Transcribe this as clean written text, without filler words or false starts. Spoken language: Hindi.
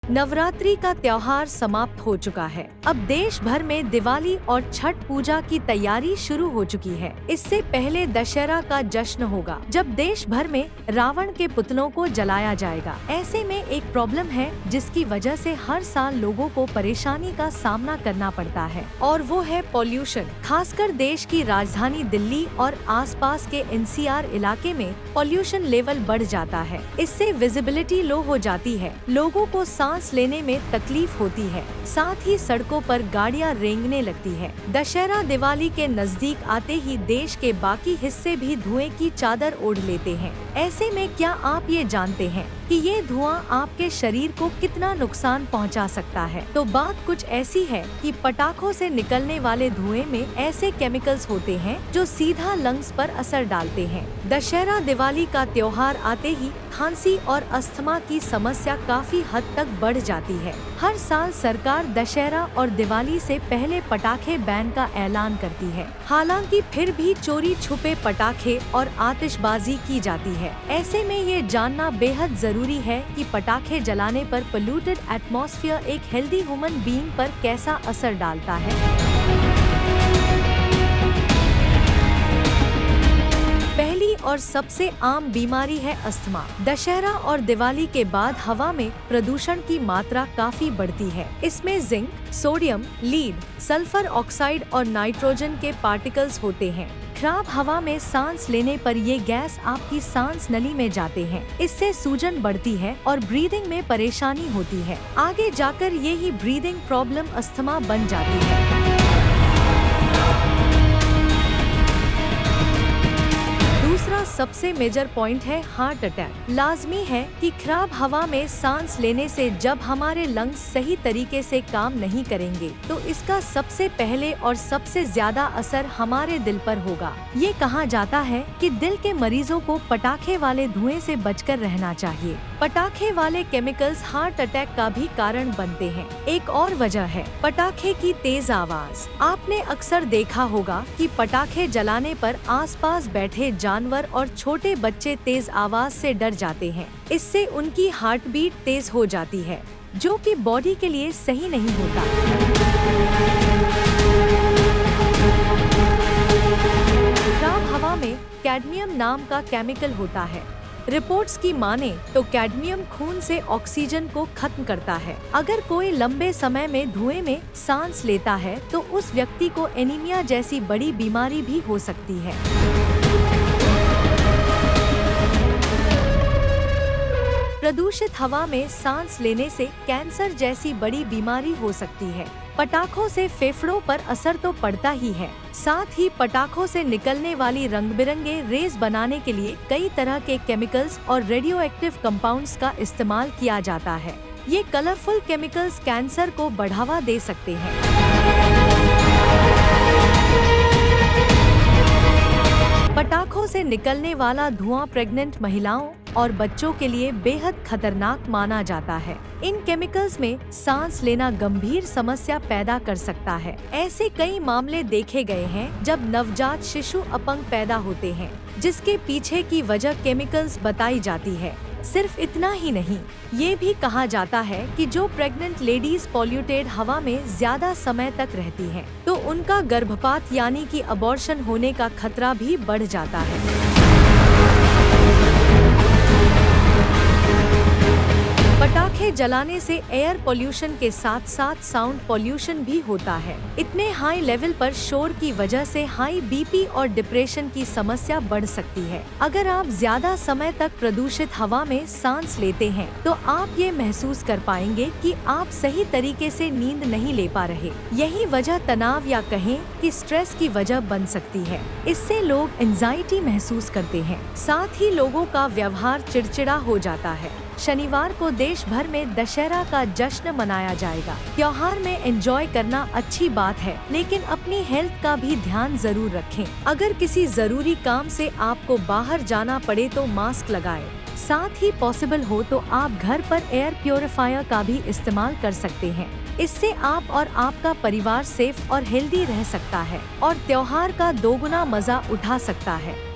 नवरात्रि का त्योहार समाप्त हो चुका है। अब देश भर में दिवाली और छठ पूजा की तैयारी शुरू हो चुकी है। इससे पहले दशहरा का जश्न होगा, जब देश भर में रावण के पुतलों को जलाया जाएगा। ऐसे में एक प्रॉब्लम है जिसकी वजह से हर साल लोगों को परेशानी का सामना करना पड़ता है, और वो है पॉल्यूशन। खासकर देश की राजधानी दिल्ली और आसपास के एनसीआर इलाके में पॉल्यूशन लेवल बढ़ जाता है। इससे विजिबिलिटी लो हो जाती है, लोगों को सांस लेने में तकलीफ होती है, साथ ही सड़कों पर गाड़ियां रेंगने लगती है। दशहरा दिवाली के नजदीक आते ही देश के बाकी हिस्से भी धुएं की चादर ओढ़ लेते हैं। ऐसे में क्या आप ये जानते हैं कि ये धुआं आपके शरीर को कितना नुकसान पहुंचा सकता है? तो बात कुछ ऐसी है कि पटाखों से निकलने वाले धुएं में ऐसे केमिकल्स होते हैं जो सीधा लंग्स पर असर डालते हैं। दशहरा दिवाली का त्योहार आते ही खांसी और अस्थमा की समस्या काफी हद तक बढ़ जाती है। हर साल सरकार दशहरा और दिवाली से पहले पटाखे बैन का ऐलान करती है। हालांकि फिर भी चोरी छुपे पटाखे और आतिशबाजी की जाती है। ऐसे में ये जानना बेहद जरूरी है कि पटाखे जलाने पर पोल्यूटेड एटमॉस्फेयर एक हेल्दी ह्यूमन बीइंग पर कैसा असर डालता है। पहली और सबसे आम बीमारी है अस्थमा। दशहरा और दिवाली के बाद हवा में प्रदूषण की मात्रा काफी बढ़ती है। इसमें zinc, sodium, lead, sulphur oxide और नाइट्रोजन के पार्टिकल्स होते हैं। खराब हवा में सांस लेने पर ये गैस आपकी सांस नली में जाते हैं। इससे सूजन बढ़ती है और ब्रीदिंग में परेशानी होती है। आगे जाकर ये ही ब्रीदिंग प्रॉब्लम अस्थमा बन जाती है। दूसरा सबसे मेजर पॉइंट है हार्ट अटैक। लाजमी है कि खराब हवा में सांस लेने से जब हमारे लंग्स सही तरीके से काम नहीं करेंगे तो इसका सबसे पहले और सबसे ज्यादा असर हमारे दिल पर होगा। ये कहा जाता है कि दिल के मरीजों को पटाखे वाले धुएं से बचकर रहना चाहिए। पटाखे वाले केमिकल्स हार्ट अटैक का भी कारण बनते हैं। एक और वजह है पटाखे की तेज आवाज। आपने अक्सर देखा होगा कि पटाखे जलाने पर आसपास बैठे जानवर और छोटे बच्चे तेज आवाज से डर जाते हैं। इससे उनकी हार्ट बीट तेज हो जाती है, जो कि बॉडी के लिए सही नहीं होता। खराब हवा में कैडमियम नाम का केमिकल होता है। रिपोर्ट्स की माने तो कैडमियम खून से ऑक्सीजन को खत्म करता है। अगर कोई लंबे समय में धुएं में सांस लेता है तो उस व्यक्ति को एनीमिया जैसी बड़ी बीमारी भी हो सकती है। प्रदूषित हवा में सांस लेने से कैंसर जैसी बड़ी बीमारी हो सकती है। पटाखों से फेफड़ों पर असर तो पड़ता ही है, साथ ही पटाखों से निकलने वाली रंग बिरंगे रेज बनाने के लिए कई तरह के केमिकल्स और रेडियोएक्टिव कंपाउंड्स का इस्तेमाल किया जाता है। ये कलरफुल केमिकल्स कैंसर को बढ़ावा दे सकते हैं। पटाखों से निकलने वाला धुआं प्रेग्नेंट महिलाओं और बच्चों के लिए बेहद खतरनाक माना जाता है। इन केमिकल्स में सांस लेना गंभीर समस्या पैदा कर सकता है। ऐसे कई मामले देखे गए हैं जब नवजात शिशु अपंग पैदा होते हैं, जिसके पीछे की वजह केमिकल्स बताई जाती है। सिर्फ इतना ही नहीं, ये भी कहा जाता है कि जो प्रेग्नेंट लेडीज पॉल्यूटेड हवा में ज्यादा समय तक रहती हैं, तो उनका गर्भपात यानी कि अबॉर्शन होने का खतरा भी बढ़ जाता है। पटाखे जलाने से एयर पोल्यूशन के साथ साथ साउंड पोल्यूशन भी होता है। इतने हाई लेवल पर शोर की वजह से हाई बीपी और डिप्रेशन की समस्या बढ़ सकती है। अगर आप ज्यादा समय तक प्रदूषित हवा में सांस लेते हैं तो आप ये महसूस कर पाएंगे कि आप सही तरीके से नींद नहीं ले पा रहे। यही वजह तनाव या कहें कि स्ट्रेस की वजह बन सकती है। इससे लोग एंजाइटी महसूस करते हैं, साथ ही लोगों का व्यवहार चिड़चिड़ा हो जाता है। शनिवार को देश भर में दशहरा का जश्न मनाया जाएगा। त्योहार में एंजॉय करना अच्छी बात है, लेकिन अपनी हेल्थ का भी ध्यान जरूर रखें। अगर किसी जरूरी काम से आपको बाहर जाना पड़े तो मास्क लगाएं। साथ ही पॉसिबल हो तो आप घर पर एयर प्योरीफायर का भी इस्तेमाल कर सकते हैं। इससे आप और आपका परिवार सेफ और हेल्दी रह सकता है और त्योहार का दोगुना मजा उठा सकता है।